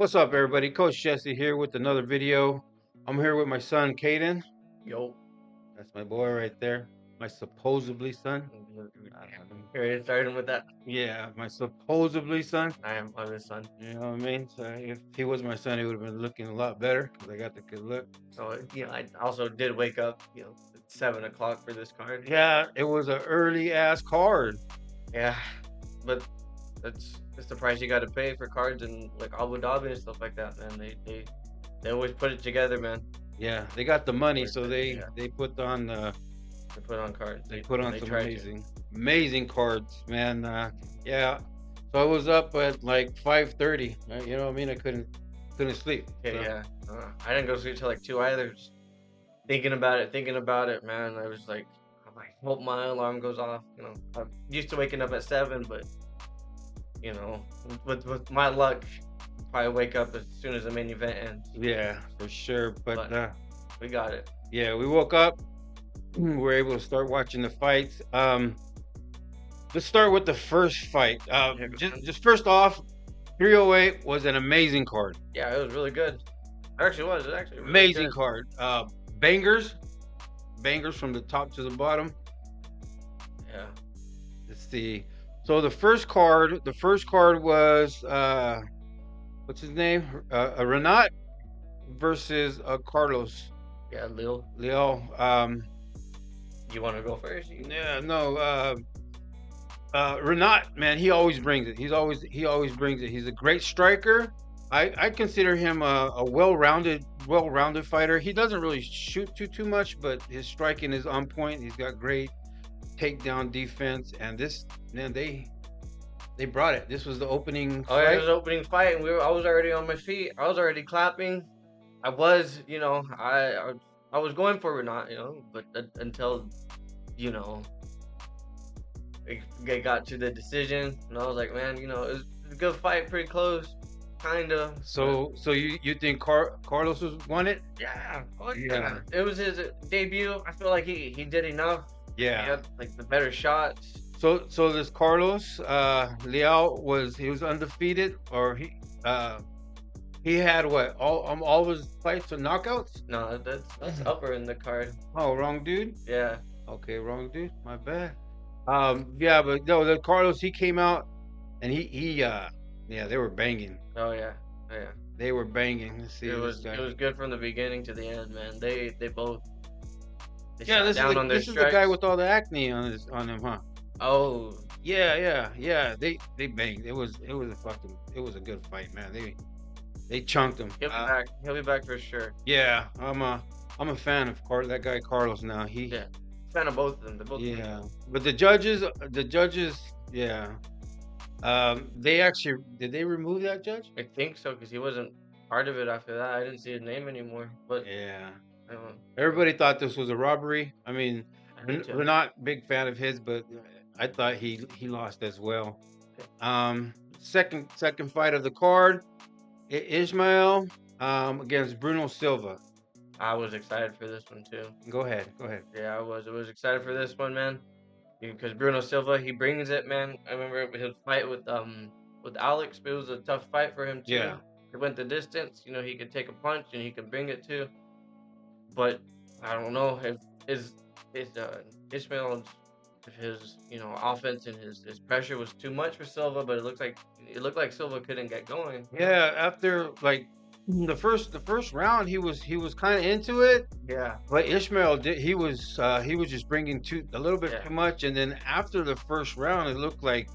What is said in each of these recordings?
What's up, everybody? Coach Jesse here with another video. I'm here with my son, Kaydin. Yo. That's my boy right there. My supposedly son. Here, starting with that. Yeah, my supposedly son. I'm his son. You know what I mean? So if he was my son, he would have been looking a lot better because I got the good look. So, I also did wake up, at 7 o'clock for this card. Yeah, it was an early ass card. Yeah, but that's the price you got to pay for cards and like Abu Dhabi and stuff like that, man. They always put it together, man. Yeah, they got the money, Always so put- they yeah, they put on they put on cards. they put on they some try to. amazing cards, man. Yeah. So I was up at like 5:30. You know what I mean? I couldn't sleep. Okay, So, yeah. I didn't go to sleep till like 2 either. Just thinking about it, man. I was like, I hope my alarm goes off. I'm used to waking up at 7, but with my luck, probably wake up as soon as the main event ends. yeah, for sure. But But we got it. yeah, we woke up. We were able to start watching the fights. Let's start with the first fight. Yeah, Just first off, 308 was an amazing card. yeah, it was really good. It actually was. It actually really Amazing good. card. Bangers from the top to the bottom. Yeah. Let's see. So the first card was what's his name? Renat versus Carlos Yeah, Lil. Leo. You want to go first? Yeah, no. Renat, man, he always brings it. He always brings it. He's a great striker. I consider him a well-rounded fighter. He doesn't really shoot too much, but his striking is on point. He's got great takedown defense, and this, man, they brought it. This was the opening Oh, yeah, fight. it was opening fight, and I was already on my feet. I was already clapping. I was, I was going for Renat, but until, you know, it got to the decision, and I was like, man, it was a good fight, pretty close, kind of. So you think Carlos won it? Yeah, Yeah. it was his debut. I feel like he did enough. He Yeah. had like the better shots. So this Carlos Leao was undefeated, or he had what, all of his fights are knockouts? No, that's upper in the card. Oh, wrong dude. Yeah, Okay, wrong dude. My bad. Yeah, but no, the Carlos, he came out and yeah, they were banging. oh yeah. They were banging. Let's see. It this was guy. good from the beginning to the end, man. They both Yeah, shot down on their this is the guy strikes. with all the acne on him, huh? Oh, Yeah. They banged. It was a good fight, man. They chunked him. he'll be back. He'll be back for sure. Yeah, I'm a fan of that guy Carlos now. Yeah, fan of both of them. They're both Yeah, but the judges, yeah. They actually, did they remove that judge? I think so because he wasn't part of it after that. I didn't see his name anymore. But Yeah. um, Everybody thought this was a robbery. I mean, I did too. we're not big fan of his, but I thought he lost as well. Second fight of the card, Ishmael against Bruno Silva. I was excited for this one too. Go ahead. Yeah, I was excited for this one, man. Because Bruno Silva, he brings it, man. I remember his fight with Alex. It was a tough fight for him too. Yeah. He went the distance. He could take a punch and he could bring it too. But I don't know if Ishmael's his offense and his pressure was too much for Silva. But it looked like Silva couldn't get going. Yeah, after like the first round, he was kind of into it. Yeah. But Ishmael he was just bringing a little bit Yeah. too much, and then after the first round, it looked like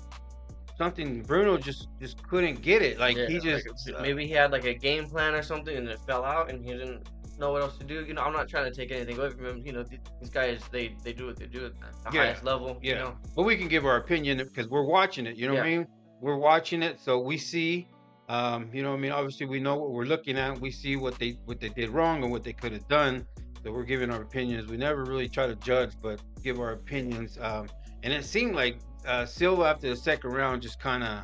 something Bruno just couldn't get it. Like Yeah, he just maybe he had like a game plan or something and it fell out and he didn't know what else to do. I'm not trying to take anything away from him. These guys they do what they do at the Yeah, highest level. yeah. But we can give our opinion because we're watching it. You know what I mean? We're watching it, so we see. You know what I mean? Obviously, we know what we're looking at. We see what they did wrong and what they could have done. So we're giving our opinions. We never really try to judge, but give our opinions. And it seemed like Silva after the second round just kind of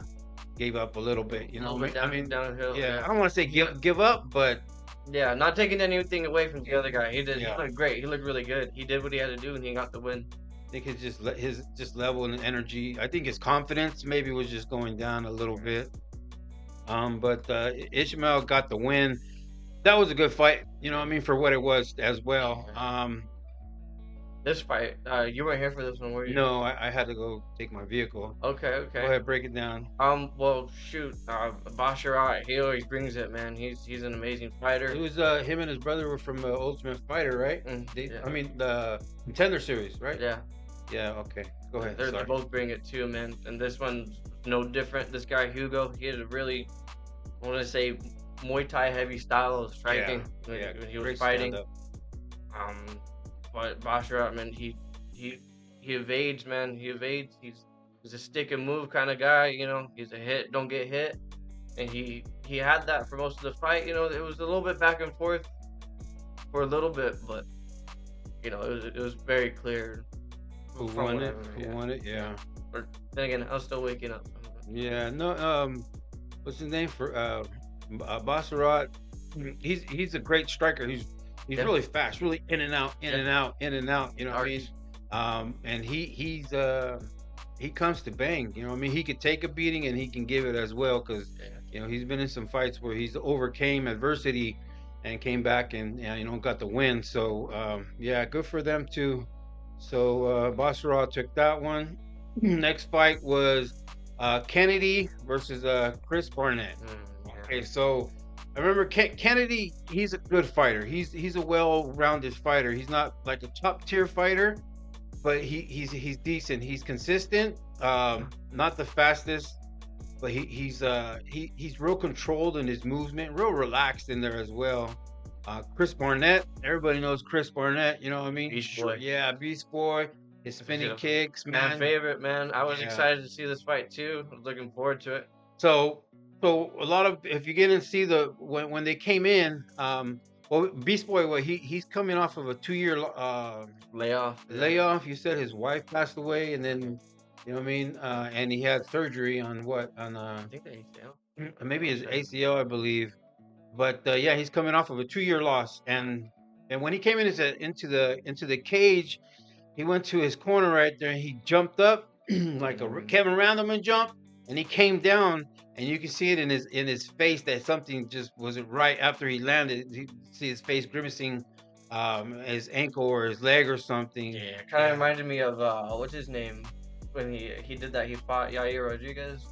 gave up a little bit. You know, I mean, downhill. yeah. I don't want to say give up, but Yeah, not taking anything away from the other guy. He did. Yeah. He looked great. He looked really good. He did what he had to do and he got the win. I think it's just his level and energy. I think his confidence maybe was just going down a little bit. But Ishmael got the win. That was a good fight. You know what I mean, for what it was as well. Yeah. This fight, you weren't here for this one, were you? No, I had to go take my vehicle. Okay, Go okay. ahead, break it down. Well, shoot, Basharat, he always brings it, man. He's an amazing It fighter. was him and his brother were from Ultimate Fighter, right? Yeah, I mean the Contender Series, right? yeah. Yeah. Okay. Go ahead. They Sorry. both bring it too, man. And this one's no different. This guy Hugo, he had a really, I want to say, Muay Thai heavy style of striking when he was Great fighting. stand-up. Um, but Basharat, man, he he evades, man. He evades. He's a stick and move kind of guy. You know, he's a hit, don't get hit, and he had that for most of the fight. You know, it was a little bit back and forth for a little bit, but you know, it was very clear Who from won what I it? remember. Who Yeah. won it? Yeah. But then again, I was still waking up. Yeah. No. What's his name for Basharat? He's a great striker. He's Yeah. really fast, really in and out, in Yeah. and out, in and out. You know what I mean? Arch. And he comes to bang. You know what I mean? He could take a beating and he can give it as well because Yeah. you know he's been in some fights where he's overcame adversity and came back and you know got the win. So yeah, good for them too. So Basharat took that one. Next fight was Kennedy versus Chris Barnett. Yeah. Okay, so I remember Kennedy. He's a good fighter. He's a well-rounded fighter. He's not like a top-tier fighter, but he's decent. He's consistent. Not the fastest, but he's real controlled in his movement, real relaxed in there as well. Chris Barnett. Everybody knows Chris Barnett. You know what I mean? Beast Boy. Yeah, Beast Boy. His spinning kicks, My man. favorite, man. I was Yeah. excited to see this fight too. I was looking forward to it. So a lot of if you get and see the when they came in, well Beast Boy, well he's coming off of a 2 year Layoff. layoff. You said his wife passed away, and then you know what I mean, and he had surgery on I think they ACL. maybe his ACL, I believe. But yeah, he's coming off of a 2 year loss, and when he came into the cage, he went to his corner right there, and he jumped up like a Kevin Randleman jump, and he came down, and you can see it in his face that something just wasn't right after he landed. You see his face grimacing, his ankle or his leg or something. Yeah, kind of reminded me of what's his name when he did that. He fought Yair Rodriguez.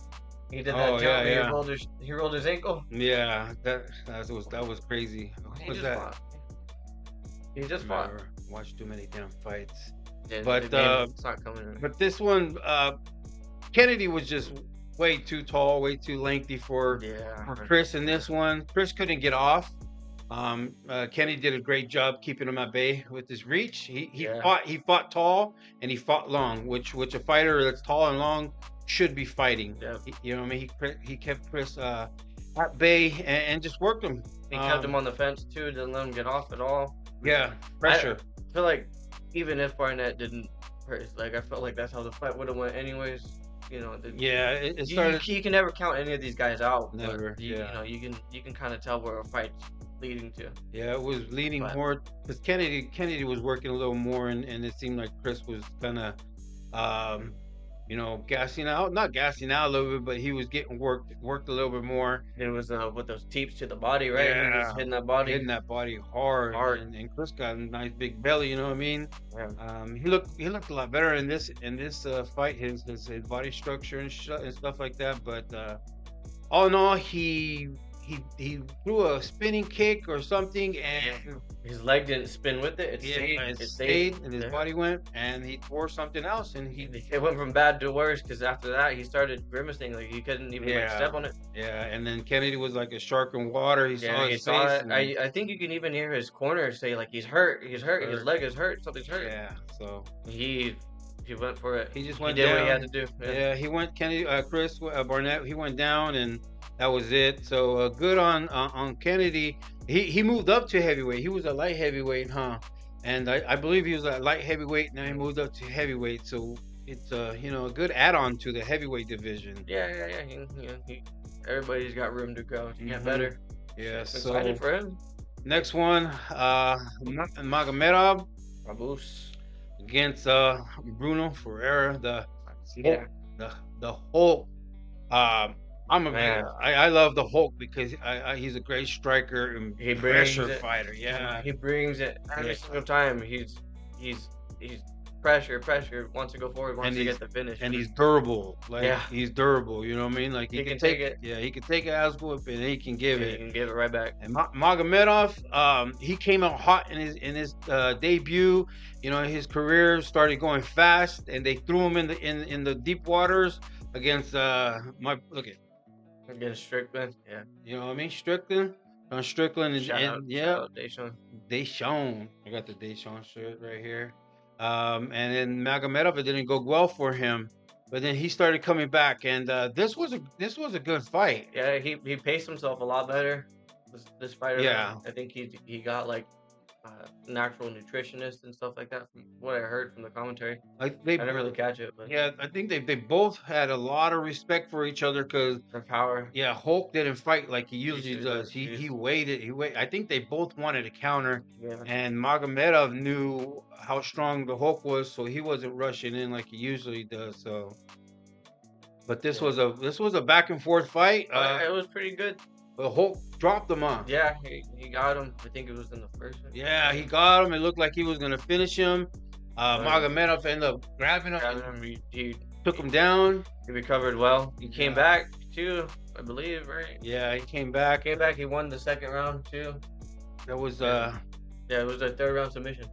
He did that Oh, jump. yeah. He rolled his ankle. Yeah, that was crazy. What He was just that? fought. He just fought. Remember, watched too many damn fights. Yeah, But, the name, it's not coming. But this one, Kennedy was just way too tall, way too lengthy for Yeah. Chris in this one. Chris couldn't get off. Kennedy did a great job keeping him at bay with his reach. Yeah. He fought tall and he fought long, which a fighter that's tall and long should be fighting. Yeah. You know what I mean? He kept Chris at bay and just worked him. He kept him on the fence too. Didn't let him get off at all. Yeah, pressure. I feel like even if Barnett didn't, like I felt like that's how the fight would have went anyways. You know. Yeah, it started. You can never count any of these guys out. Never, But you know, you can kind of tell where a fight's leading to. Yeah, it was leaning But- more because Kennedy was working a little more, and it seemed like Chris was kind of, you know, gassing out. Not gassing out a little bit, but he was getting worked a little bit more. It was with those teeps to the body, right? He was Yeah. hitting that body. Hitting that body hard. Hard. And Chris got a nice big belly. You know what I mean? Yeah. He looked a lot better in this fight. His body structure and stuff like that. But all in all, he threw a spinning kick or something, and His leg didn't spin with it. it It stayed, and his there. body went, and he tore something else, and It went from bad to worse because after that he started grimacing, like he couldn't even like, Yeah. step on it. yeah, and then Kennedy was like a shark in water. He saw Yeah, he his saw face. it. I think you can even hear his corner say like he's hurt, his Hurt. leg is hurt, something's hurt. Yeah, so He went for it. he just He went did down. what he had to do. Yeah, he went Chris Barnett. He went down, and that was it. So good on Kennedy. He moved up to heavyweight. He was a light heavyweight, huh? And I believe he was a light heavyweight. Now he moved up to heavyweight. So it's you know, a good add-on to the heavyweight division. Yeah. Everybody's got room to grow. You get Mhm. better. Yeah. I'm So excited for him. next one, Magomedov Caboose. against Bruno Ferreira, Yeah. the Hulk. Man, I love the Hulk because he's a great striker and he brings pressure it. fighter. Yeah, Yeah, he brings it every yeah, single time. He's pressure, pressure. Wants to go forward. Wants and to get the finish. he's durable. Like Yeah, he's durable. You know what I mean? Like he he can can take take it. he can take an ass whooping and he can give And he it. can give it right back. And Magomedov, he came out hot in his debut. You know, his career started going fast, and they threw him in the deep waters against my look at Against Strickland. Yeah. you know what I mean Strickland, Strickland, and Shout yeah, out, Deshaun. Deshaun. I got the Deshaun shirt right here. And then Magomedov, it didn't go well for him, but then he started coming back, and this was a good fight. Yeah, he paced himself a lot better. This fighter, man. Yeah, I think he got like natural nutritionist and stuff like that. From what I heard from the commentary, like I didn't really catch it, but yeah, I think they both had a lot of respect for each other because their power yeah, Hulk didn't fight like he usually usually does. does. He waited. He wait. I think they both wanted a counter, Yeah, and Magomedov knew how strong the Hulk was, so he wasn't rushing in like he usually does. So, but yeah. this was a back and forth fight. It was pretty good. But Hulk dropped him on. Yeah, he got him. I think it was in the first one. Yeah, he got him. It looked like he was gonna finish him. Magomedov ended up grabbing him, Grabbing and him, took him down. he recovered well. He came Yeah. back too, I believe, right? Yeah, he came back. Came back. He won the second round too. That was Yeah, it was a third round submission.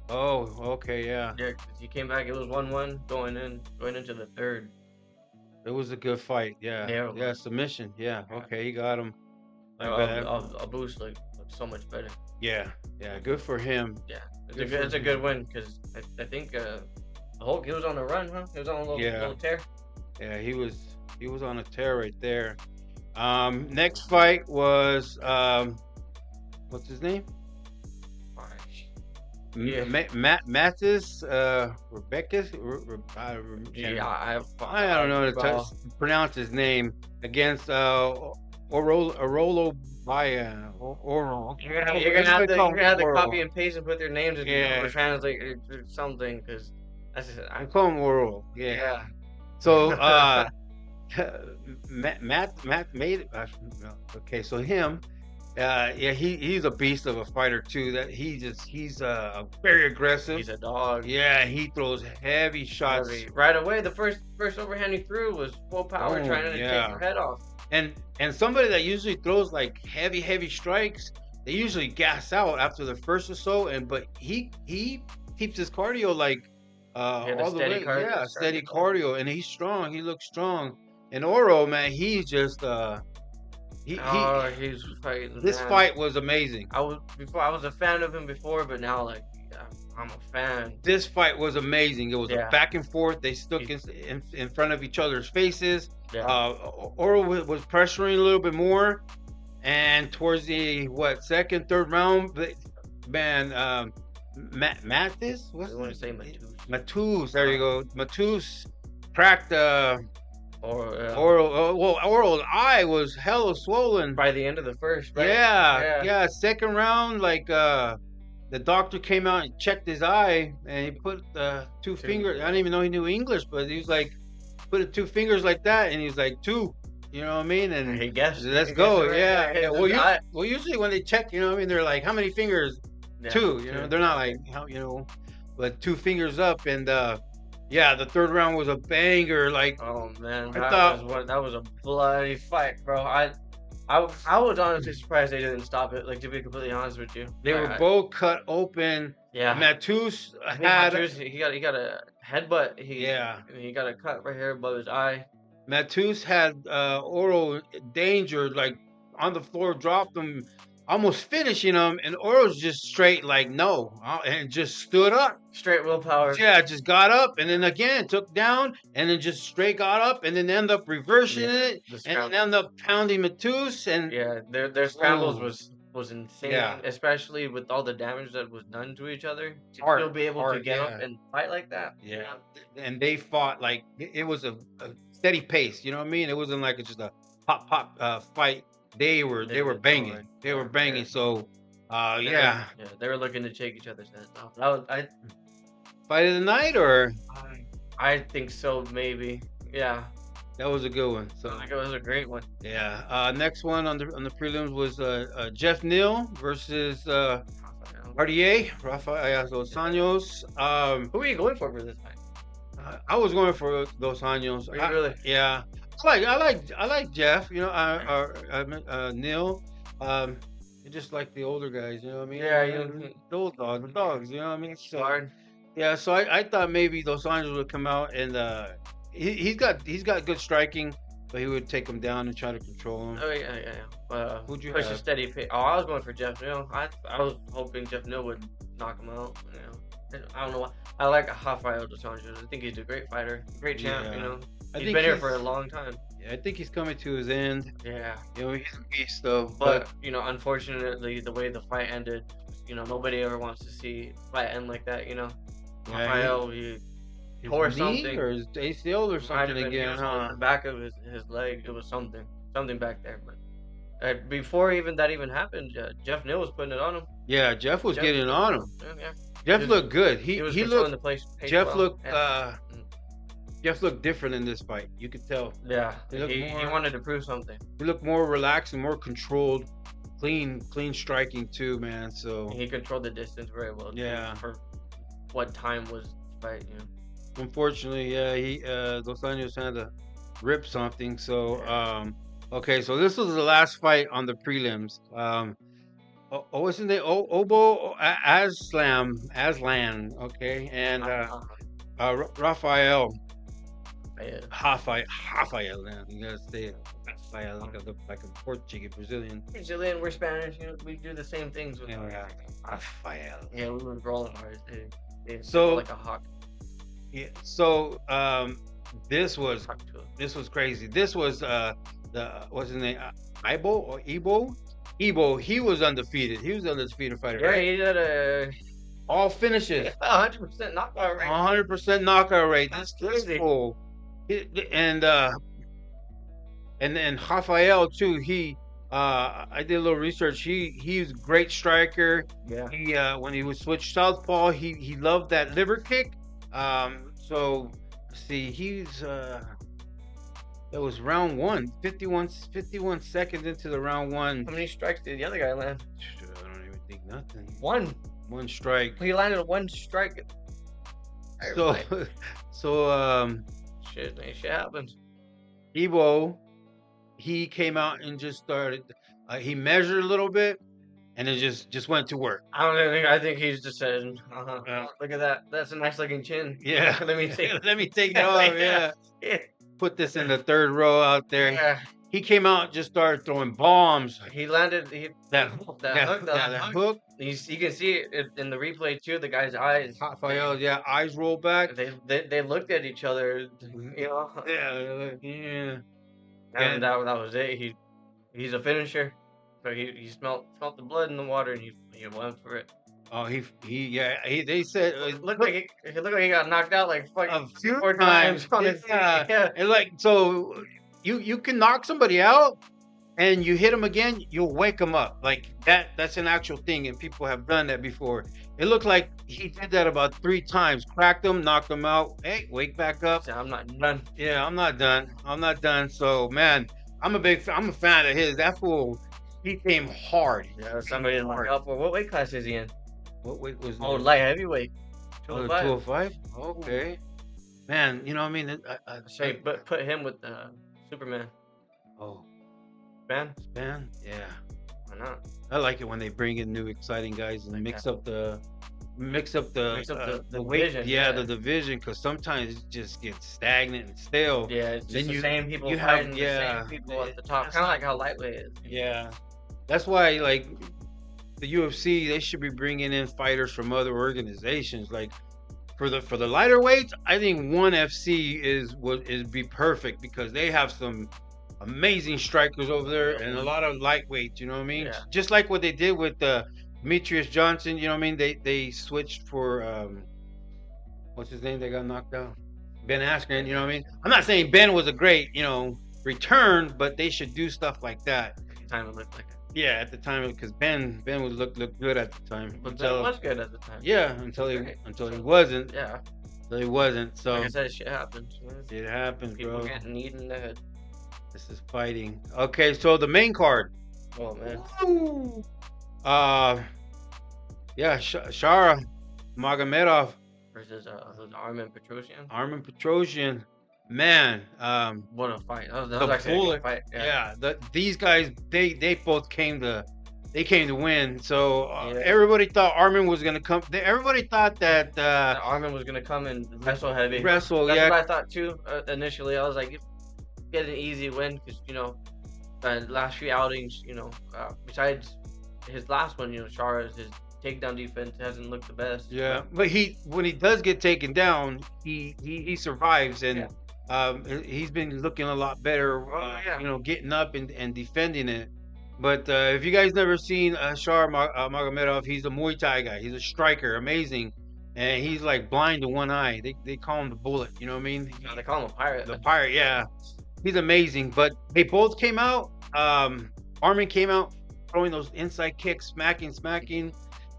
oh, okay, yeah. Yeah, 'cause he came back. It was 1-1 going into the third. It was a good fight. Yeah. Yeah, Yeah, submission. Yeah. Yeah. Okay, he got him. Like A boost like so much better. yeah. Yeah, good for him. Yeah, it's Good a good for it's a him. good win because I think Hulk, he was on a run, huh? He was on a little tear. Yeah, he was on a tear right there. Next fight was what's his name? Yeah. Mathis, Rebecca. Yeah, I don't know how to pronounce his name against Orolo Baya. Oral. You're gonna have to copy and paste and put their names in or translate or something because that's just, I call him Oral. Yeah. yeah. So Matt made it. Okay, so him. Yeah, he's a beast of a fighter too. That he's very aggressive. He's a dog. Yeah, he throws heavy shots. Right away. The first overhand he threw was full power, trying to take your head off. And somebody that usually throws like heavy strikes, they usually gas out after the first or so. But he keeps his cardio like all the way. Yeah, steady cardio, and he's strong. He looks strong. And Oro, man, he's just he's fighting. This fight was amazing. I was a fan of him before, but now like I'm a fan. This fight was amazing. It was a back and forth. They stuck in front of each other's faces. Yeah. Oro was pressuring a little bit more, and towards the second, third round, man, Mathis. What's I want to say Matus. Matus. There you go. Matus cracked Oral's eye was hella swollen by the end of the first, right? Yeah. Second round, like the doctor came out and checked his eye, and he put two fingers. I didn't even know he knew English, but he was like, put two fingers like that, and he was like, two. You know what I mean? And he guessed. Let's go. Right. Yeah. Well, usually when they check, you know what I mean, they're like, how many fingers? Two. You know, they're not like how but two fingers up, and yeah, the third round was a banger. Like, oh man, that was a bloody fight, bro. I was honestly surprised they didn't stop it. Like, to be completely honest with you, they were both cut open. Yeah, Matus he got a headbutt. He got a cut right here above his eye. Matus had Oro danger, like on the floor, dropped him, almost finishing him, and Oro's just straight like no, and just stood up. Straight willpower. Yeah, just got up, and then again took down, and then just straight got up, and then end up reversing it, and then end up pounding Matus. And yeah, their scrambles was insane, especially with all the damage that was done to each other. To still be able to get up and fight like that. Yeah, and they fought like it was a steady pace. You know what I mean? It wasn't like just a pop fight. They were banging. They were banging. So, yeah, they were looking to shake each other's heads off. Fight of the night, or I think so, maybe. Yeah. That was a good one. I So think it was a great one. yeah. Next one on the prelims was Jeff Neal versus Rafael Dos Anjos. Who are you going for this fight? I was going for Dos Anjos. Really? Yeah. I like Jeff. You know, Neil. You just like the older guys. You know what I mean? Yeah, the old dogs. You know what I mean? So hard. yeah. So I thought maybe Dos Anjos would come out and he's got good striking, but he would take him down and try to control him. Oh yeah. Who'd you push have? a steady pace. Oh, I was going for Jeff Neal. I was hoping Jeff Neal would knock him out. You know, I don't know why. I like Rafael dos Anjos. I think he's a great fighter, great champ. Yeah. You know, I he's think been here for a long time. Yeah, I think he's coming to his end. Yeah. You know, he's a beast though. But you know, unfortunately, the way the fight ended, you know, nobody ever wants to see fight end like that. You know, yeah, Rafael, he tore something, or his ACL or might have something been, again, on the back of his leg. It was something back there. But before that even happened, Jeff Neal was putting it on him. Yeah, Jeff was getting on him. Yeah. Jeff looked good. He controlling looked. the pace Jeff well. looked. Yeah. Jeff looked different in this fight. You could tell. Yeah, He he wanted to prove something. He looked more relaxed and more controlled, clean striking too, man. So He controlled the distance very well. too, Yeah. For what time was fight, you know. unfortunately, yeah, he Dos Anjos had to rip something. So okay, so this was the last fight on the prelims. Wasn't it Obo Aslan? Okay, and Rafael. Rafael, man. You gotta say it. Rafael, like a Portuguese Brazilian. Brazilian, we're Spanish. You know, we do the same things with Rafael. Yeah, we were rolling hard. They So like a hawk. Yeah. So this was crazy. This was what's his name? Ebo. He was undefeated. He was an undefeated fighter. Yeah, Right? he had All finishes. 100% knockout rate. 100% knockout rate. That's This crazy. fool. And then Rafael too. I did a little research. He's a great striker. Yeah. He when he would switch southpaw, he loved that liver kick. So see, that was round one. 51 seconds into the round one. How many strikes did the other guy land? I don't even think nothing. One strike. He landed one strike. So Shit, man, shit happens. Evo, he came out and just started. He measured a little bit, and then just went to work. I think he's just saying, Yeah. look at that. That's a nice looking chin. Yeah, Let me take let me take it off. Yeah. Yeah. Put this in the third row out there. Yeah. He came out and just started throwing bombs. He landed That hook. You can see it in the replay too. The guy's eyes. Rafael, eyes roll back. They looked at each other. You know. Yeah. And that was it. He's a finisher. So he smelt the blood in the water and he went for it. Oh, they said It looked like he got knocked out like fucking 4 times. times on his yeah. And like so, you can knock somebody out, and you hit them again, you'll wake them up. Like that's an actual thing, and people have done that before. It looked like he did that about 3 times. Cracked them, knocked them out. Hey, wake back up. I'm not done. Yeah, I'm not done. So man, I'm a fan of his. That fool, he came hard. Yeah, somebody like up. What weight class is he in? What weight was? Light heavyweight. 205. Okay. Man, you know what I mean? Say, but put him with Superman. Oh, Man? Yeah. Why not? I like it when they bring in new exciting guys and mix up the weight. division. Yeah, the division, because sometimes it just gets stagnant and stale. Yeah, it's just Then the same people you fighting have- the yeah, same people at the top. that's Kind of not- like how lightweight is. Yeah, that's why like the UFC, they should be bringing in fighters from other organizations. Like for the lighter weights, I think ONE FC is be perfect because they have some amazing strikers over there and a lot of lightweights. You know what I mean? Yeah. Just like what they did with Demetrius Johnson. You know what I mean? They switched for what's his name? They got knocked out. Ben Askren. You know what I mean? I'm not saying Ben was a great return, but they should do stuff like that. Time it looked like it. Yeah, at the time, because Ben would look good at the time. But Ben was good at the time. Yeah, until he wasn't. Yeah. So he wasn't. So like I said, shit happens. it happens, People bro. getting kneed in the head. This is fighting. Okay, so the main card. Oh man. Woo! Uh, yeah, Shara Magomedov Versus Armin Petrosian. Armin Petrosian, man, What a fight! That the was actually a bullet. good fight. Yeah, these guys, they both came to win. So Yeah. everybody thought Armin was gonna come. Everybody thought that Armin was gonna come and wrestle heavy. wrestle. That's Yeah, what I thought too. Initially, I was like, get an easy win because last few outings, besides his last one, Shara's his takedown defense hasn't looked the best. yeah. But when he does get taken down, he survives, and he's been looking a lot better. Yeah. Getting up and defending it. But if you guys never seen Shar Magomedov, he's a Muay Thai guy. He's a striker, amazing, and he's like blind to one eye. They call him the Bullet. You know what I mean? They call him a pirate. The pirate, yeah. He's amazing. But they both came out. Armin came out throwing those inside kicks, smacking,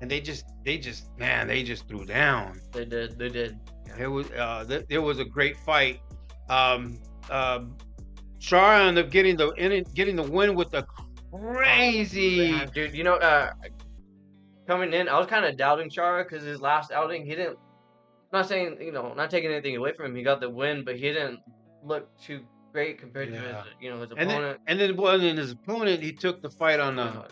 and they just threw down. They did. Yeah. It was a great fight. Shara ended up getting the win with the crazy. Yeah, dude, coming in, I was kind of doubting Shara because his last outing, he didn't. I'm not saying, not taking anything away from him. He got the win, but he didn't look too great compared to his opponent. And then his opponent, he took the fight on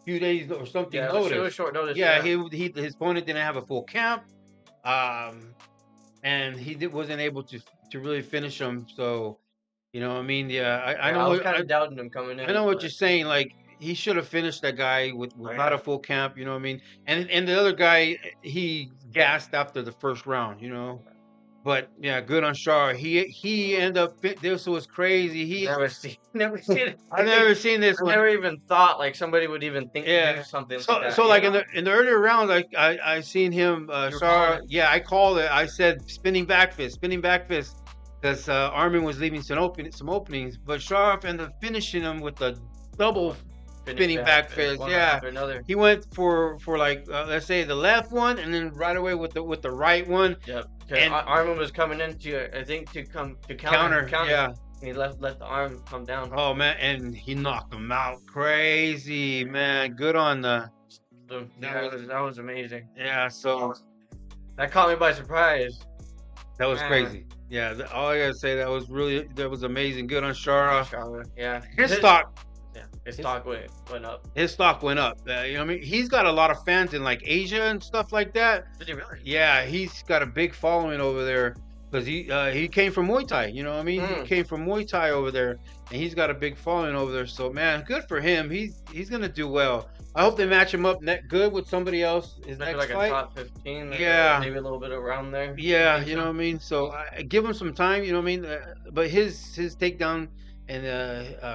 few days or something notice. It was short notice. Yeah, his opponent didn't have a full camp, and he wasn't able to really finish him. So, I mean, yeah, I know. I was kind of doubting him coming in. I know what you're saying. Like, he should have finished that guy without a full camp. You know what I mean? And the other guy, he gassed after the first round. But yeah, good on Shar. He ended up. This was crazy. Never seen it. I've never seen this I one. never even thought like somebody would even think to do something like that. So like in the earlier rounds, I seen him. Shar. Yeah, I called it. I said spinning back fist, because Armin was leaving some openings, but Shar ended up finishing him with a double spinning back fist. Yeah, he went for like let's say the left one, and then right away with the right one. Yep. And Armin was coming in to counter. Yeah. And he let the arm come down. Oh man, and he knocked him out. Crazy, man. Good on the. That was amazing. Yeah. So that caught me by surprise. That was crazy. Yeah. All I gotta say, that was amazing. Good on Shara. Yeah. His stock went up. His stock went up. I mean, he's got a lot of fans in like Asia and stuff like that. Did he really? Yeah, he's got a big following over there because he came from Muay Thai. You know what I mean? He came from Muay Thai over there, and he's got a big following over there. So man, good for him. He's gonna do well. I hope they match him up good with somebody else. His next like fight. A top 15. Maybe a little bit around there. Yeah, you know what I mean. So give him some time. You know what I mean. But his takedown and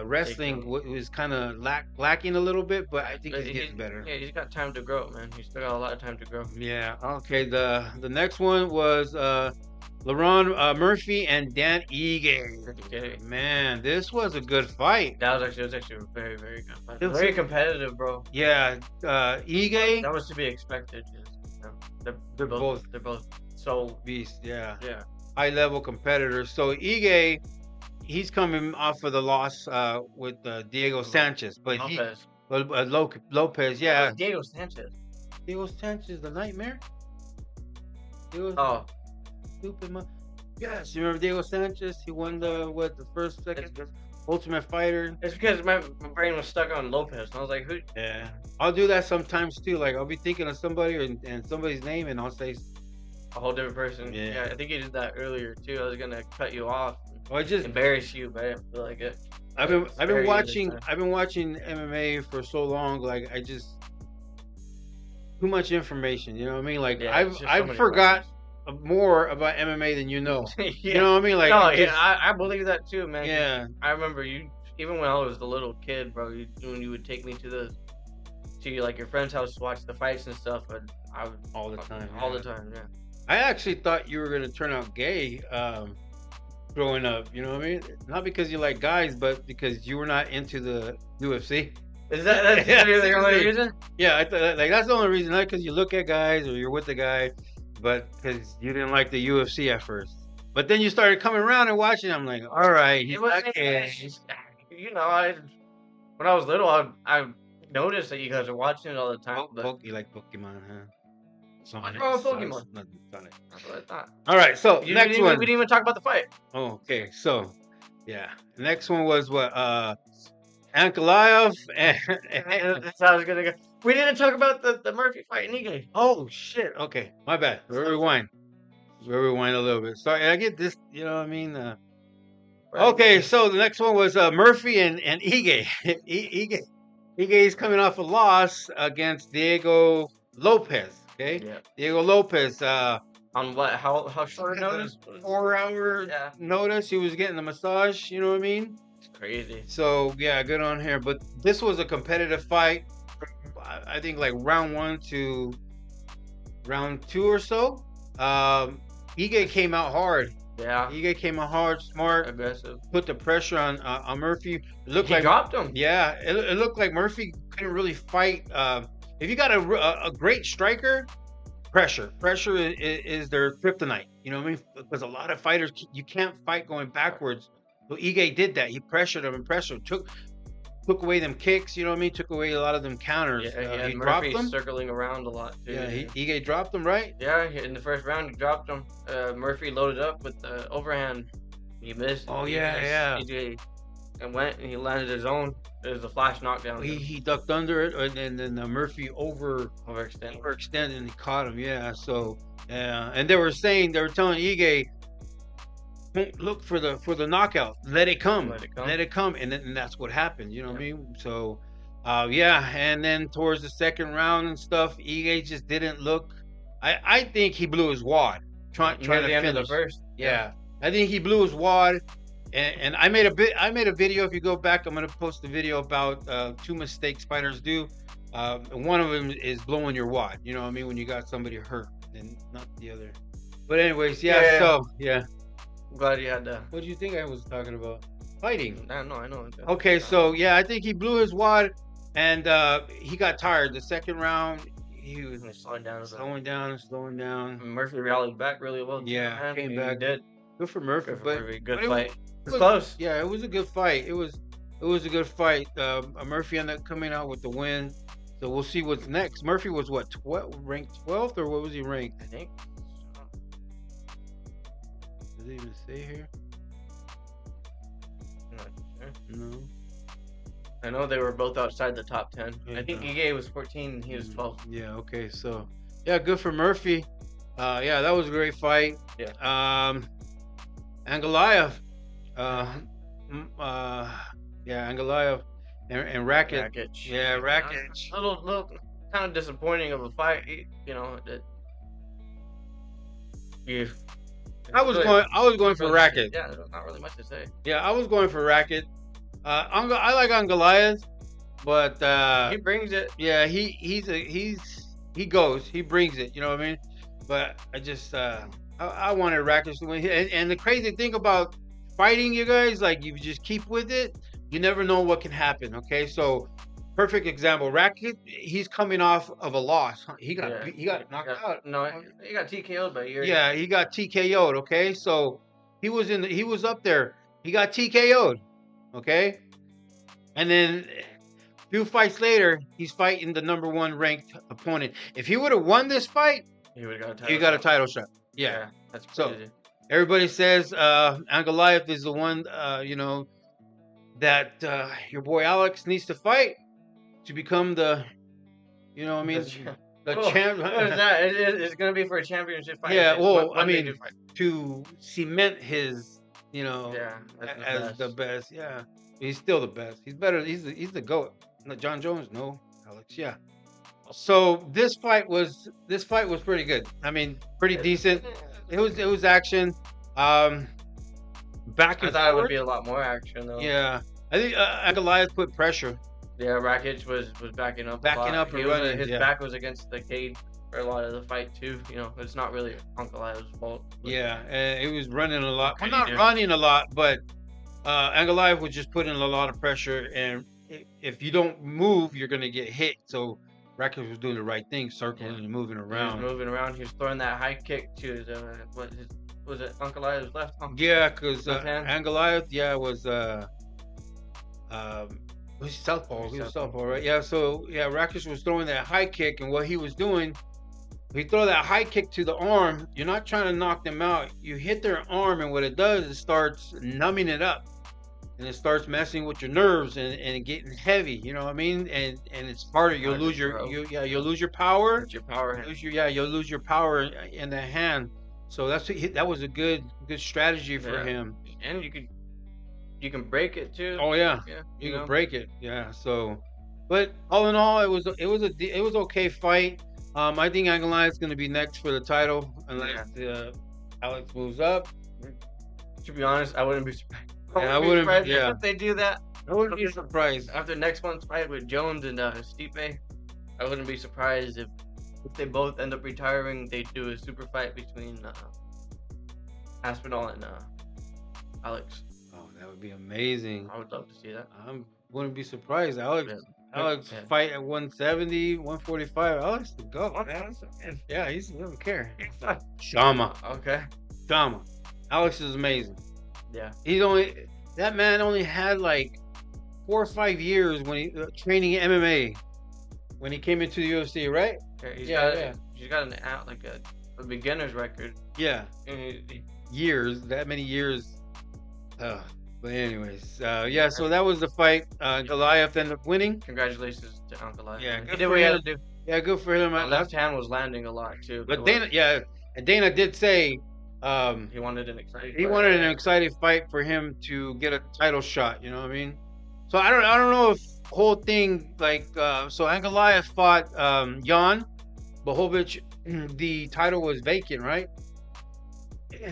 wrestling was kind of lacking a little bit, but I think he's getting better. Yeah, he's got time to grow, man. He's still got a lot of time to grow. Yeah. Okay. The next one was LaRon Murphy and Dan Ige. Okay. Man, this was a good fight. That was actually a very, very good fight. Very competitive, bro. Yeah. Ige. That was to be expected. They're both so beasts. Yeah. Yeah. High level competitors. So Ige, he's coming off of the loss with Diego Sanchez, but Lopez, yeah. Diego Sanchez. Diego Sanchez, the Nightmare. Stupid man. Yes, you remember Diego Sanchez? He won the second Ultimate Fighter. It's because my brain was stuck on Lopez. I was like, who? Yeah, I'll do that sometimes too. Like I'll be thinking of somebody and somebody's name, and I'll say a whole different person. Yeah, I think you did that earlier too. I was gonna cut you off. Or just embarrass you, but I didn't feel like it. I've been watching MMA for so long. Like I just too much information. You know what I mean? Like I've forgot more about MMA than you know. You know what I mean? Like I believe that too, man. Yeah, I remember you even when I was a little kid, bro. When you would take me to like your friend's house to watch the fights and stuff, and I would all the time. Yeah. I actually thought you were gonna turn out gay. Growing up, you know what I mean? Not because you like guys, but because you were not into the UFC. Is that's the only reason? Yeah, I thought like that's the only reason. Not because you look at guys or you're with the guy. but because you didn't like the UFC at first. But then you started coming around and watching. I'm like, all right, he's okay. You know, when I was little, I noticed that you guys are watching it all the time. But You like Pokemon, huh? Sonic. Oh, Pokemon. Sonic. That's what I thought. All right, so next one. We didn't even talk about the fight. Oh, okay. So, yeah, the next one was what? Ankalaev and that's how I was gonna go. We didn't talk about the Murphy fight in Ige. Oh shit. Okay, my bad. Rewind a little bit. Sorry, I get this. You know what I mean? Okay, so the next one was Murphy and Ige. Ige is coming off a loss against Diego Lopez. Okay, Yeah. Diego Lopez. On what? How short notice? 4-hour notice. He was getting a massage. You know what I mean? It's crazy. So yeah, good on here. But this was a competitive fight. I think like round 1 to round 2 or so. Ige came out hard. Yeah. Ige came out hard, smart, aggressive. Put the pressure on Murphy. It looked he dropped him. Yeah, it looked like Murphy couldn't really fight. If you got a great striker, pressure is their kryptonite. You know what I mean? Because a lot of fighters, you can't fight going backwards. So Ige did that. He pressured him and took away them kicks. You know what I mean? Took away a lot of them counters. Yeah, he Murphy dropped them. Circling around a lot too. Yeah, Ige dropped them, right? Yeah, in the first round he dropped him. Murphy loaded up with the overhand. He missed. Oh yeah. Ige and went and he landed his own. It was a flash knockdown. He ducked under it, and then Murphy overextended, and he caught him. Yeah. So and they were telling Ige, look for the knockout. Let it come. And that's what happened. You know what I mean? So, and then towards the second round and stuff, Ige just didn't look. I think he blew his wad trying to finish. End of the first. Yeah, I think he blew his wad. And I made a video. If you go back, I'm gonna post a video about 2 mistakes fighters do. One of them is blowing your wad. You know what I mean? When you got somebody hurt, and not the other. But anyways, So I'm glad you had that. What do you think I was talking about? Fighting. I know. Okay, so yeah, I think he blew his wad, and he got tired. The second round, he was slowing down. Murphy rallied back really well. Yeah, came back. Did. Good for Murphy. Good fight. It was close. Yeah, it was a good fight. It was a good fight. Murphy ended up coming out with the win. So we'll see what's next. Murphy was what, ranked 12th, or what was he ranked? I think. Does it even say here? I'm not sure. No. I know they were both outside the top 10. I think Ige was 14 and he was 12. Yeah, okay. So, yeah, good for Murphy. Yeah, that was a great fight. Yeah. Ankalaev. Ankalaev and Rakic. Yeah, Rakic. A little kind of disappointing of a fight, you know. I was going for Rakic. Yeah, there's not really much to say. Yeah, I was going for Rakic. I like Ankalaev, but he brings it. Yeah, he brings it. You know what I mean? But I just I wanted Rakic to win. And the crazy thing about fighting, you guys, like, you just keep with it, you never know what can happen. Okay, so perfect example, Rakic, he's coming off of a loss. He got knocked out. No, he got TKO'd by Yuri. Yeah, he got TKO'd. Okay, so he was up there. He got TKO'd. Okay, and then a few fights later, he's fighting the number 1 ranked opponent. If he would have won this fight, he got a title shot. Yeah, that's crazy. So everybody says Ankalaev is the one, that your boy Alex needs to fight to become the, you know what I mean, the champ. What is that? It's gonna be for a championship fight. Yeah, well, I mean, to cement his, you know, as the best. Yeah, he's still the best. He's better. He's the GOAT. John Jones, no, Alex. Yeah. So this fight was pretty good. I mean, pretty decent. It was action. Back and I thought it would be a lot more action though. Yeah, I think Ankalaev put pressure. Yeah, Rakic was backing up and running. His back was against the cage for a lot of the fight too. You know, it's not really Ankalaev's fault. Yeah, it was running a lot. Well, not running a lot, but Ankalaev was just putting a lot of pressure, and if you don't move, you're gonna get hit. So Rakic was doing the right thing, circling and moving He was around. moving around. He was throwing that high kick to his was it Ankalaev's left arm? Yeah, because Left hand? Goliath, was was southpaw. He was southpaw, right? Yeah. So Rakic was throwing that high kick, and what he was doing, he throw that high kick to the arm. You're not trying to knock them out. You hit their arm, and what it does is starts numbing it up, and it starts messing with your nerves and getting heavy. You know what I mean? And it's harder. You'll lose your you'll lose your power. Your power. You'll lose your power in the hand. So that was a good strategy for him. And you can break it too. Oh yeah, you can break it. Yeah. So, but all in all, it was okay fight. I think Ankalaev is going to be next for the title unless Alex moves up. To be honest, I wouldn't be surprised. I wouldn't be surprised if they do that. I wouldn't be surprised after next month's fight with Jones and Stipe. I wouldn't be surprised if they both end up retiring. They do a super fight between Aspinall and Alex. Oh, that would be amazing. I would love to see that. I wouldn't be surprised. Alex fight at 170, 145. Alex to go. Yeah, he doesn't care. Shama. Okay. Shama. Alex is amazing. Yeah. That man only had like 4 or 5 years when he training MMA when he came into the UFC, right? He's got a beginner's record. Yeah. Years, that many years. But anyways, so that was the fight. Goliath ended up winning. Congratulations to Ankalaev. Yeah, he did what he had to do. Yeah, good for him. My left hand was landing a lot too. But Dana did say he wanted an exciting. He wanted an exciting fight for him to get a title shot. You know what I mean? So I don't know if whole thing so Ankalaev fought Jan Blachowicz. The title was vacant, right?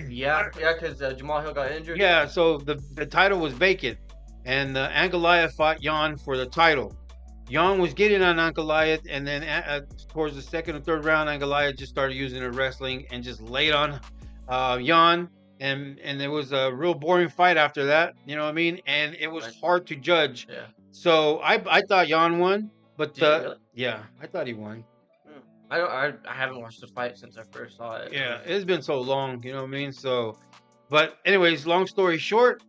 Yeah, because Jamal Hill got injured. Yeah, so the title was vacant, and Ankalaev fought Jan for the title. Jan was getting on Ankalaev, and then towards the second or third round, Ankalaev just started using her wrestling and just laid on Jan, and it was a real boring fight after that. You know what I mean? And it was hard to judge. Yeah. So I thought Jan won, but Did you really? Yeah, I thought he won. I haven't watched the fight since I first saw it. Yeah, it's been so long, you know what I mean? So, but anyways, long story short,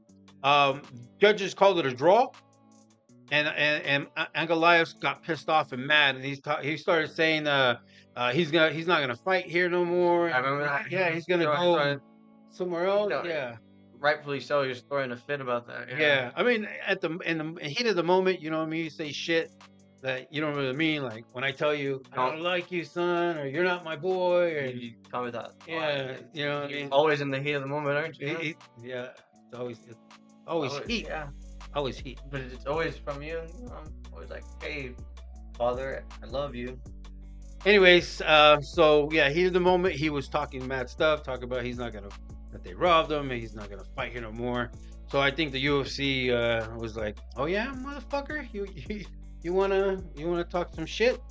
judges called it a draw, and Ankalaev got pissed off and mad, and he started saying he's not gonna fight here no more. I remember that. Yeah, he's gonna go somewhere else. Yeah, rightfully so. He was throwing a fit about that. Yeah. I mean, in the heat of the moment, you know what I mean? You say shit that you don't really mean, like when I tell you I don't like you, son, or you're not my boy, or you tell me that. Yeah, you know what I mean? Always in the heat of the moment, aren't you? Yeah, it's always heat. Yeah, always heat. But it's always from you. I'm always like, hey, father, I love you. Anyways, so yeah, heat of the moment, he was talking mad stuff, talking about that they robbed him, and he's not gonna fight here no more. So I think the UFC was like, oh yeah, motherfucker, you wanna talk some shit,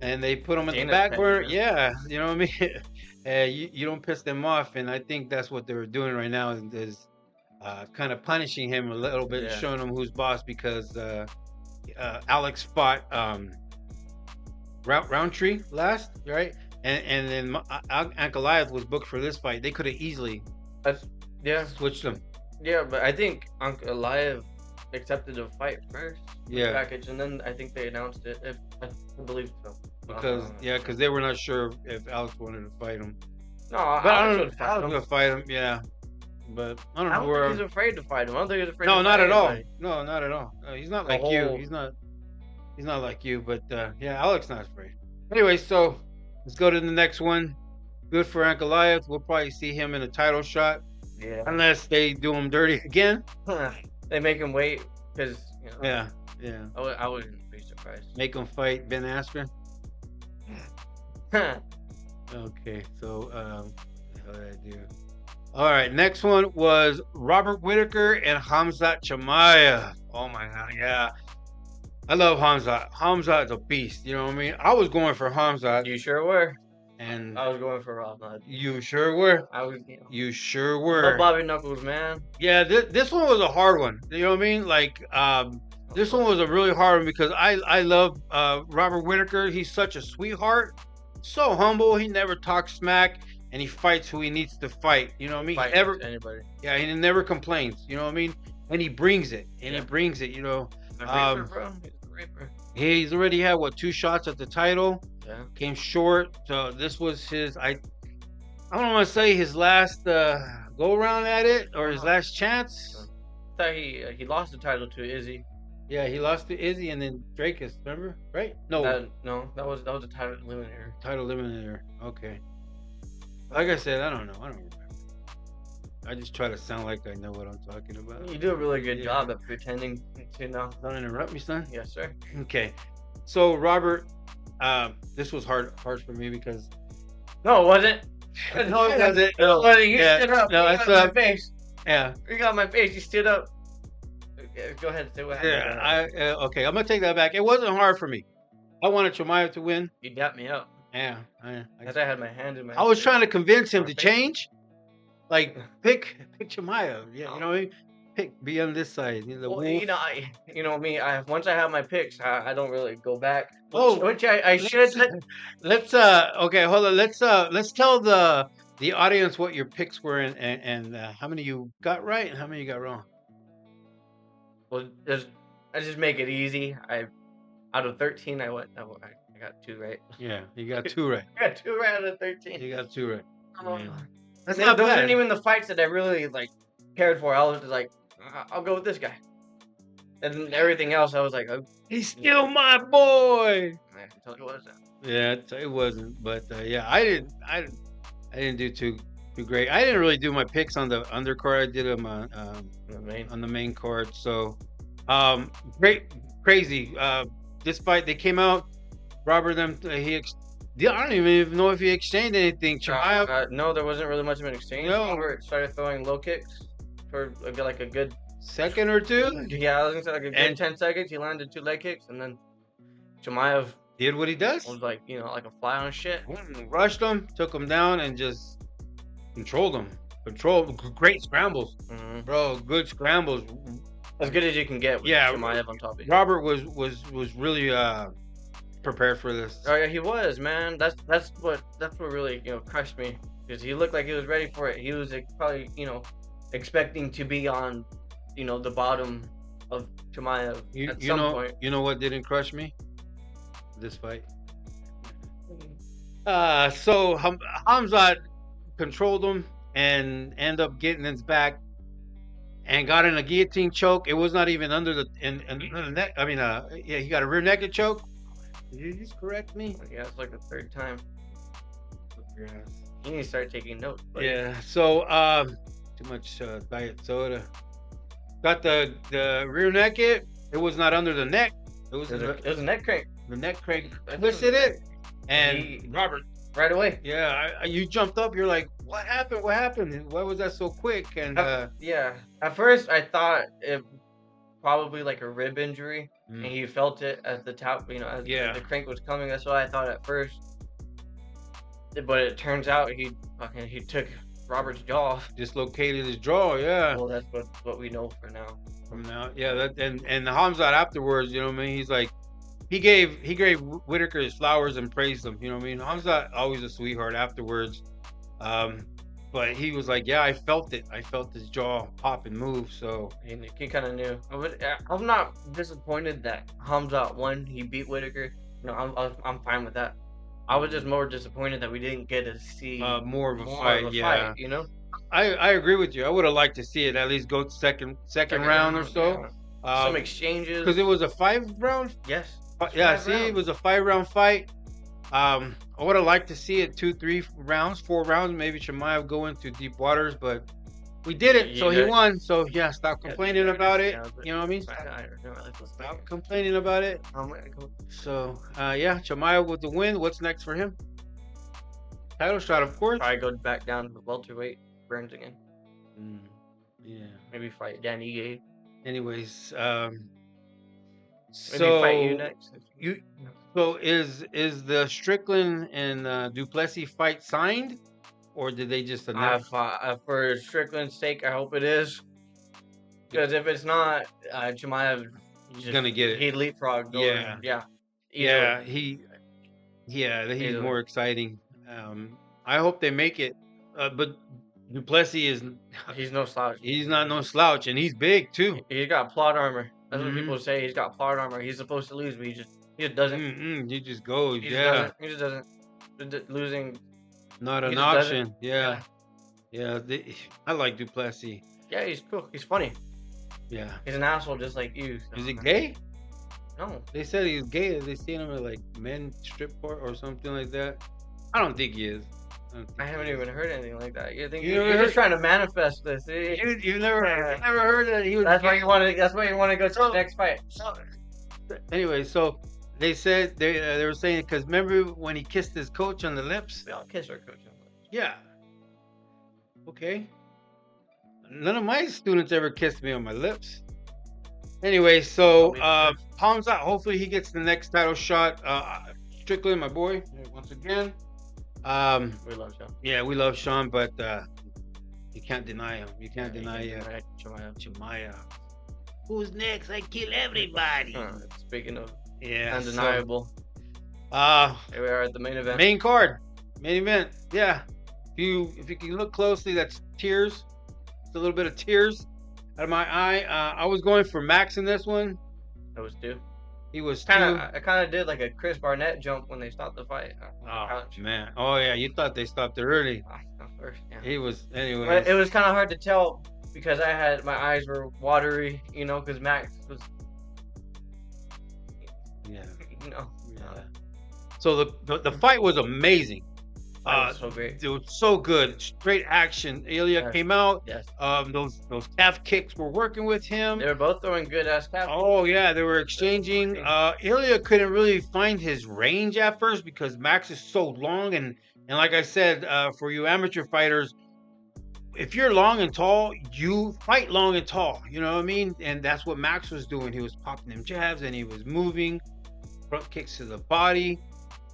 and they put him in the back burner. Yeah, you know what I mean. You don't piss them off, and I think that's what they were doing right now is kind of punishing him a little bit, showing him who's boss, because Alex fought Roundtree last, right? And then Ankalaev was booked for this fight. They could have easily switched them. Yeah, but I think Ankalaev accepted the fight first. Package, and then I think they announced it. If I believe so. Because they were not sure if Alex wanted to fight him. No, I don't know. Alex gonna fight him. Yeah, but I don't know where he's afraid to fight him. I don't think he's afraid. No, to not fight at all. anybody. No, not at all. He's not like you. He's not like you. But Alex not afraid. Anyway, so let's go to the next one. Good for Ankalaev. We'll probably see him in a title shot. Yeah. Unless they do him dirty again. They make him wait because. Yeah. I wouldn't be surprised. Make him fight Ben Askren. Okay, so how did I do? All right, next one was Robert Whitaker and Khamzat Chimaev. Oh my god, yeah. I love Khamzat. Khamzat is a beast, you know what I mean? I was going for Khamzat. You sure were. And I was going for Rob. You sure were. You sure were. Bobby Knuckles, man. Yeah, this one was a hard one. You know what I mean? Like, This one was a really hard one because I love Robert Whitaker. He's such a sweetheart, so humble. He never talks smack, and he fights who he needs to fight. You know what I mean? He never, anybody. yeah, he never complains. You know what I mean? And he brings it, and he brings it. You know, Reaper, bro. He's a Reaper. he's already had what 2 shots at the title. Yeah. Came short. So this was his. I don't want to say his last go around at it or his last chance. I thought he lost the title to Izzy. Yeah, he lost to Izzy and then Drakus. Remember? Right? No, that was a title eliminator. Title eliminator. Okay. Like I said, I don't know. I don't remember. I just try to sound like I know what I'm talking about. You do a really good job at pretending to know. Don't interrupt me, son. Yes, sir. Okay. So Robert, this was hard for me because. No, it wasn't. No, it wasn't. No, you stood up. No, you got my face. Yeah. You got my face. You stood up. Go ahead. Say what happened. Yeah. Okay. I'm gonna take that back. It wasn't hard for me. I wanted Chimaev to win. You got me up. Yeah. I had my hand in my. I was trying to convince him to change. Like pick Chimaev. Yeah. You know what I mean? Be on this side. You know, well, you know me. Once I have my picks, I don't really go back. Oh, which I should. Let's okay, hold on. Let's tell the audience what your picks were and how many you got right and how many you got wrong. Well, I just make it easy. Out of 13, I got 2 right. Yeah, you got 2 right. I got 2 right out of 13. You got 2 right. Yeah. That's not those aren't even the fights that I really cared for. I was just like, I'll go with this guy. And everything else, I was like, he's still my boy. I can tell you what is that. Yeah, it wasn't. But yeah, I didn't do too great. I didn't really do my picks on the undercard. I did them on the main card. So, crazy. This fight, they came out. Robert, I don't even know if he exchanged anything. No, there wasn't really much of an exchange. No. Robert started throwing low kicks for a good second or 2. Yeah, I was gonna say like a good 10 seconds. He landed 2 leg kicks, and then Chimaev did what he does. Was like a fly on shit. Rushed him, took him down, and just controlled him. Great scrambles, bro. Good scrambles. As good as you can get with Chimaev on top of you. Robert was really prepared for this. Oh yeah, he was, man. That's what really crushed me, because he looked like he was ready for it. He was probably expecting to be on the bottom of Chimaev at some point. You know what didn't crush me? This fight. So Hamzat controlled him and ended up getting his back and got in a guillotine choke. It was not even under the neck. I mean, yeah, he got a rear naked choke. Did you just correct me? Yeah, it's like the 3rd time. You need to start taking notes. Buddy. Yeah. So too much diet soda. Got the rear naked. It was not under the neck. It was a neck crank. The neck crank twisted it, and Robert right away. Yeah, you jumped up. You're like, what happened? What happened? Why was that so quick? And yeah, at first I thought it probably like a rib injury, and he felt it as the top, as the crank was coming. That's what I thought at first. But it turns out he took Robert's jaw. Dislocated his jaw. Yeah. Well, that's what we know for now. From now, yeah. And Hamzat afterwards, you know what I mean? He's like. He gave Whitaker his flowers and praised him. You know what I mean? Hamzat always a sweetheart afterwards. But he was like, yeah, I felt it. I felt his jaw pop and move. So he kind of knew. I'm not disappointed that Hamzat won. He beat Whitaker. I'm fine with that. I was just more disappointed that we didn't get to see more of a fight. Yeah, I agree with you. I would have liked to see it at least go second round or so. Yeah. Some exchanges, because it was a 5-round. Yes. Yeah, see, it was a 5-round fight. I would have liked to see it 2, 3 rounds, 4 rounds, maybe Chimaev go into deep waters, but we did it, so he won. So yeah, stop complaining about it. You know what I mean? Stop complaining about it. So yeah, Chimaev with the win. What's next for him? Title shot, of course. Probably go back down to the welterweight, Burns again. Yeah. Maybe fight Dan Ige. Anyways, Maybe fight you next. So is the Strickland and Duplessis fight signed, or did they just announce? For Strickland's sake, I hope it is. Because if it's not, Chimaev, he's gonna get it. He leapfrogged over him. Yeah. Yeah, Easily. he's Easily. more exciting. I hope they make it. But Duplessis He's no slouch. he's not no slouch, and he's big too. He's got plot armor. That's what Mhm. people say. He's got plot armor. He's supposed to lose, but he just doesn't. He just goes. He just doesn't. Losing. Not He an just doesn't. option. Yeah. I like Duplessis. Yeah, he's cool. He's funny. Yeah. He's an asshole just like you. So. Is he gay? No. They said he's gay. They seen him at like men's strip bar or something like that. I don't think he is. I haven't even heard anything like that. You think You you're never just trying to manifest this? You never heard that he was. That's why you want to. That's why you want to go to the next fight. Anyway, so they said they were saying, because remember when he kissed his coach on the lips? We all kiss our coach on the lips. Yeah. Okay. None of my students ever kissed me on my lips. Anyway, so palms out. Hopefully he gets the next title shot. Strickland, my boy, once again. We love Sean. Yeah, we love Sean, but you can't deny him. You can't deny Chimaev. Who's next? I kill everybody. Speaking of undeniable. Here we are at the main event. Main event. Yeah. If you can look closely, that's tears. It's a little bit of tears out of my eye. I was going for Max in this one. That was two. He was I kind of did like a Chris Barnett jump when they stopped the fight. Oh man! Oh yeah, you thought they stopped it early. First, yeah. He was anyway. But it was kind of hard to tell because my eyes were watery, because Max was. Yeah. Yeah. So the fight was amazing. Was so great. It was so good. Straight action. Ilya came out. Yes. Those calf kicks were working with him. They were both throwing good ass calf. Oh yeah, they were exchanging. Ilya couldn't really find his range at first because Max is so long, and like I said, for you amateur fighters, if you're long and tall, you fight long and tall. You know what I mean? And that's what Max was doing. He was popping them jabs and he was moving, front kicks to the body.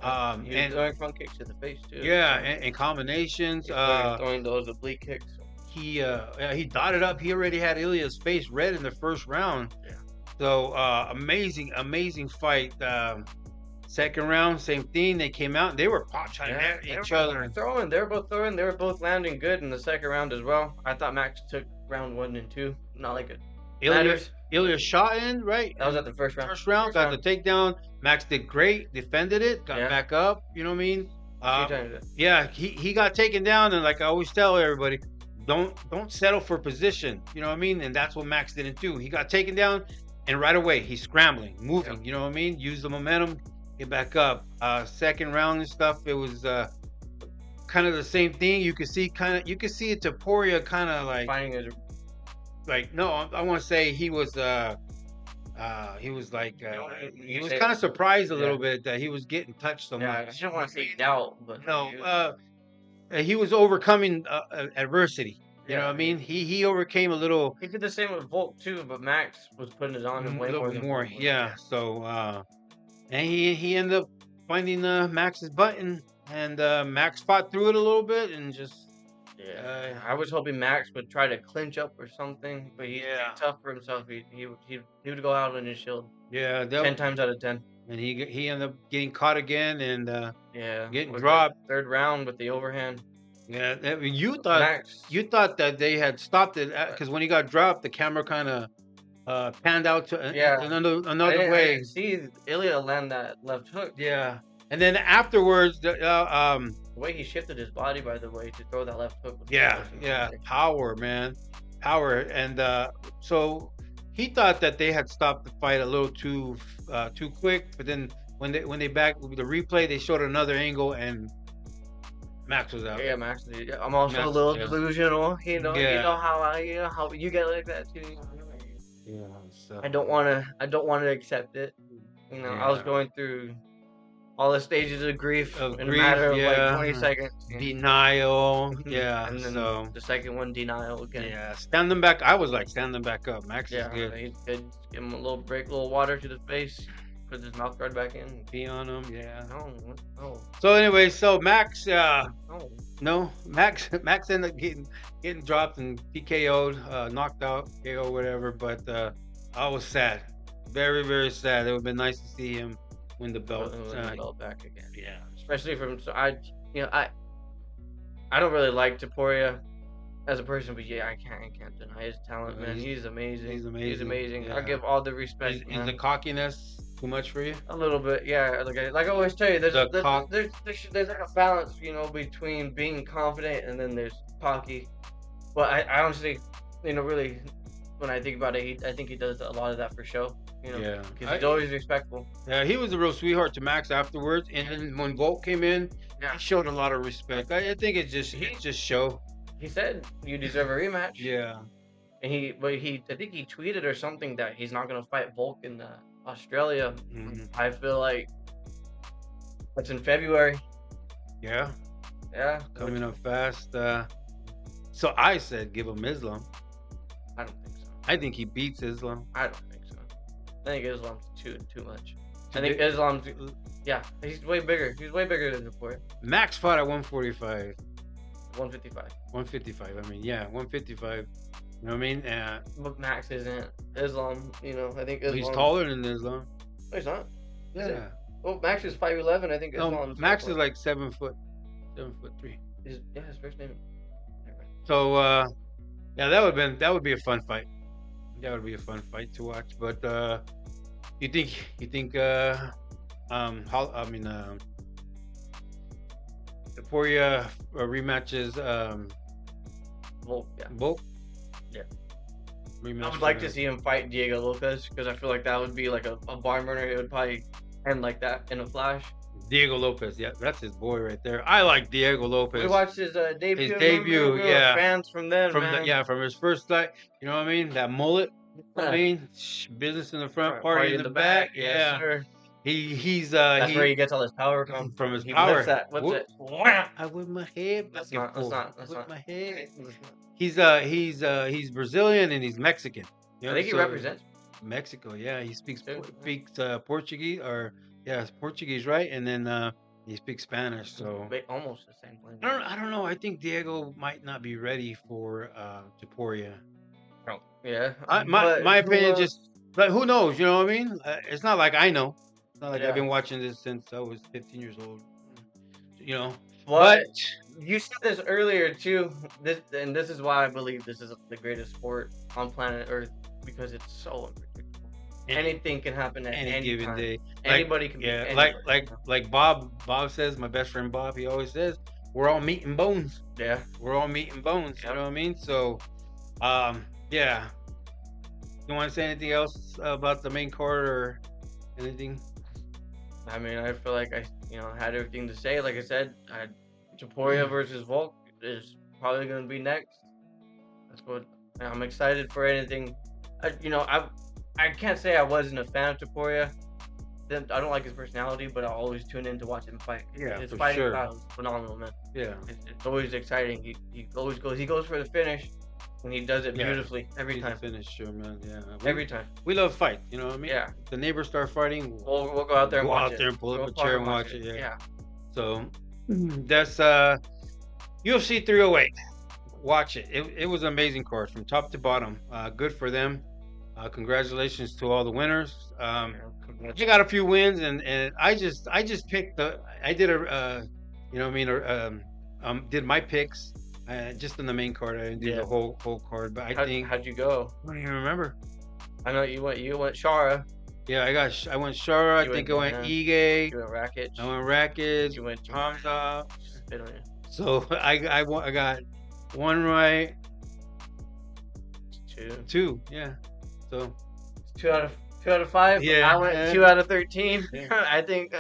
He was throwing front kicks to the face too. Yeah, and combinations. Throwing those oblique kicks. He dotted up. He already had Ilya's face red in the first round. Yeah. So amazing fight. Second round, same thing. They came out and they were trying at each other. They were both throwing. They were both landing good in the second round as well. I thought Max took round 1 and 2. Not like it. Ilya shot in, right? That was at the first round. Got the takedown. Max did great, defended it, got back up. You know what I mean? Yeah, he got taken down, and like I always tell everybody, don't settle for position. You know what I mean? And that's what Max didn't do. He got taken down, and right away he's scrambling, moving. Yeah. You know what I mean? Use the momentum, get back up. Second round and stuff, it was kind of the same thing. You could see it. Topuria kind of like finding his. Like no, I want to say he was he was kind of surprised a little bit that he was getting touched so much. I don't want to say doubt, but no, he was overcoming adversity. You know what I mean? He overcame a little. He did the same with Volk too, but Max was putting it on him way more. Yeah. So and he ended up finding Max's button, and Max fought through it a little bit and just. Yeah, I was hoping Max would try to clinch up or something, but he's tough for himself. He would go out on his shield. Yeah, 10 times out of 10. And he ended up getting caught again and getting dropped. Third round with the overhand. Yeah, you thought that they had stopped it because when he got dropped, the camera kind of panned out to another way. I didn't see Ilya land that left hook. Yeah, and then afterwards, the way he shifted his body, by the way, to throw that left hook. Power, man, power. And so he thought that they had stopped the fight a little too quick. But then when they back the replay, they showed another angle and Max was out. Yeah, Max. I'm also a little delusional. You know how you get like that too. Yeah. So. I don't want to accept it. I was going through all the stages of grief in a matter of like 20 seconds. Denial. And then the second one, denial again. Yeah. Standing back. I was like standing back up. Max is good. He's good. Give him a little water to the face. Put his mouth guard back in. Pee on him. Yeah. No. So anyway, Max. Max ended up getting dropped and PKO'd, knocked out, KO, whatever. But I was sad. Very, very sad. It would have been nice to see him win the belt. Win the belt back again. Yeah. Especially from I don't really like Taporia as a person, but yeah, I can't deny his talent, man. He's amazing. He's amazing. Yeah. I give all the respect. Is the cockiness too much for you? A little bit, yeah. Like I always tell you, there's like a balance, between being confident and then there's cocky. But I honestly, really, when I think about it, I think he does a lot of that for show. Yeah. Because he's always respectful. Yeah, he was a real sweetheart to Max afterwards, and then when Volt came in, Yeah. he showed a lot of respect. I think it's just show. He said you deserve a rematch. Yeah. And I think he tweeted or something that he's not gonna fight Volk in Australia. I feel like that's in February. Yeah. Yeah. Coming up fast. So I said give him Islam. I don't think so. I think he beats Islam. I don't think so. I think Islam's too much. I think Islam's he's way bigger. He's way bigger than Taporia. Max fought at 145. 155. 155. I mean, yeah, 155. You know what I mean? But Max isn't. Islam, I think Islam. He's taller than Islam. No, he's not. Yeah. Well, Max is 5'11". I think Islam. Max is like 7 foot. 7'3". His first name. So yeah, that would be a fun fight. That would be a fun fight to watch. But you think Taporia rematches Volk, yeah. Volk? Yeah. Rematch I would like to see him fight Diego Lopez because I feel like that would be like a barn burner. It would probably end like that in a flash. Diego Lopez, yeah, that's his boy right there. I like Diego Lopez. We watched his debut. His debut, yeah. Fans from then, man. From his first fight. You know what I mean? That mullet. I mean, business in the front, party in the back. Yeah. Yes, sir. He's That's where he gets all his power from his he power. What's it? I whip my head. That's not. My head. He's Brazilian and he's Mexican. I think he represents Mexico. Yeah, he speaks Portuguese Portuguese, right? And then he speaks Spanish. So almost the same language. I don't know. I think Diego might not be ready for Taporia. Oh, yeah. My opinion, but who knows? You know what I mean? It's not like I know. It's not like I've been watching this since I was 15 years old. You know. But you said this earlier too. This is why I believe this is the greatest sport on planet Earth because it's so unpredictable. Anything can happen at any given time. Day. Anybody can. Yeah, like Bob. Bob says, my best friend Bob. He always says, "We're all meat and bones." Yeah. We're all meat and bones. Yep. You know what I mean? So, yeah. You want to say anything else about the main card or anything? I mean, I feel like I had everything to say. Like I said, Taporia versus Volk is probably going to be next. That's what I'm excited for. Anything, I can't say I wasn't a fan of Taporia. I don't like his personality, but I'll always tune in to watch him fight. Yeah, his for fighting sure. style is phenomenal, man. Yeah, it's always exciting. He always goes for the finish, and he does it beautifully every time. Finish, sure, man. Yeah, every time. We love fight. You know what I mean? Yeah. If the neighbors start fighting, we'll go out there and watch it. Go out there and pull up a chair and watch it. Yeah. So that's UFC 308. Watch it. It was an amazing card from top to bottom. Good for them. Congratulations to all the winners. You got a few wins, and I just picked I did did my picks just in the main card. I didn't do the whole card, but how'd you go? I don't even remember. I know you went Shara. Yeah, I went Shara. I think I went Ige. You went Rakic. I went Rakic. You went Hamza. So I got one right. Two. Yeah. So 2 out of 5. Yeah. I went 2 out of 13. Yeah. I think.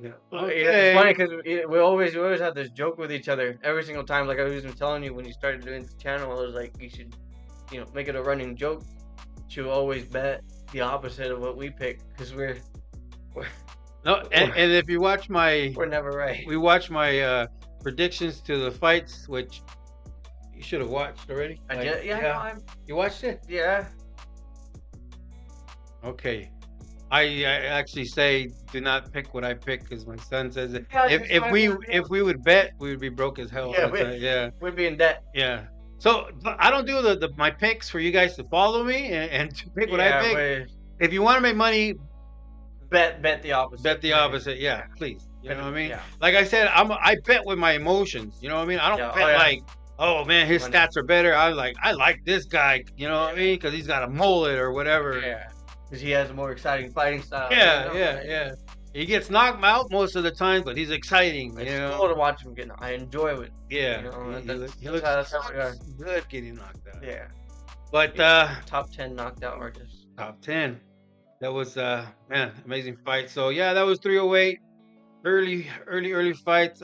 Yeah. Okay. It's funny because we always have this joke with each other every single time. Like I was even telling you when you started doing the channel, I was like, you should, make it a running joke to always bet the opposite of what we pick because we're no. And if you watch we're never right. We watch my predictions to the fights, which you should have watched already. I did. Yeah. You watched it? Yeah. Okay. I actually say do not pick what I pick because my son says it. Yeah, if we would bet, we would be broke as hell. Yeah, we'd be in debt. Yeah. So I don't do my picks for you guys to follow me and to pick what I pick. if you want to make money, bet the opposite. bet the opposite. Yeah, please. You know what I mean? Yeah. Like I said, I bet with my emotions. You know what I mean? I don't Yeah, bet like, oh man, his Money. stats are better. I like this guy. You know what I mean? Because he's got a mullet or whatever. Yeah, because he has a more exciting fighting style. Yeah. He gets knocked out most of the time, but he's exciting. It's you know? cool to watch him get. I enjoy it. Yeah, You know, he looks that's how we are. good getting knocked out. Yeah, But top 10 knocked out artists. top 10. That was man, amazing fight. So yeah, that was 308. Early fights.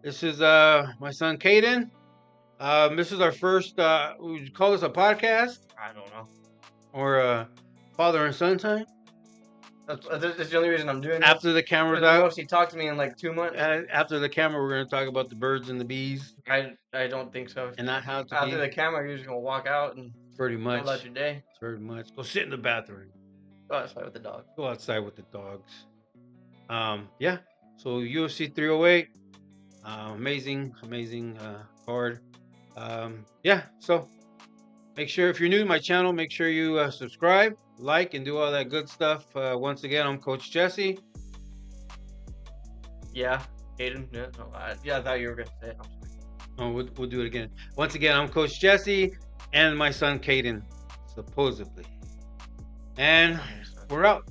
This is my son Kaydin. This is our first would you call this a podcast I don't know. or father and son time? That's the only reason I'm doing it. After the camera's out. He talked to me in like 2 months. After the camera, we're gonna talk about the birds and the bees. I don't think so. And not how to After be. the camera, you're just gonna walk out and Pretty much. go about your day. Pretty much. Go sit in the bathroom. Go outside with the dog. Go outside with the dogs. Yeah. So UFC 308. Amazing card. Yeah. So make sure if you're new to my channel, make sure you subscribe, like, and do all that good stuff. Once again, I'm Coach Jesse. Yeah, Kaydin. Yeah, no, I thought you were gonna say it. I'm sorry. Oh, we'll do it again. Once again, I'm Coach Jesse and my son Kaydin, supposedly. And we're out.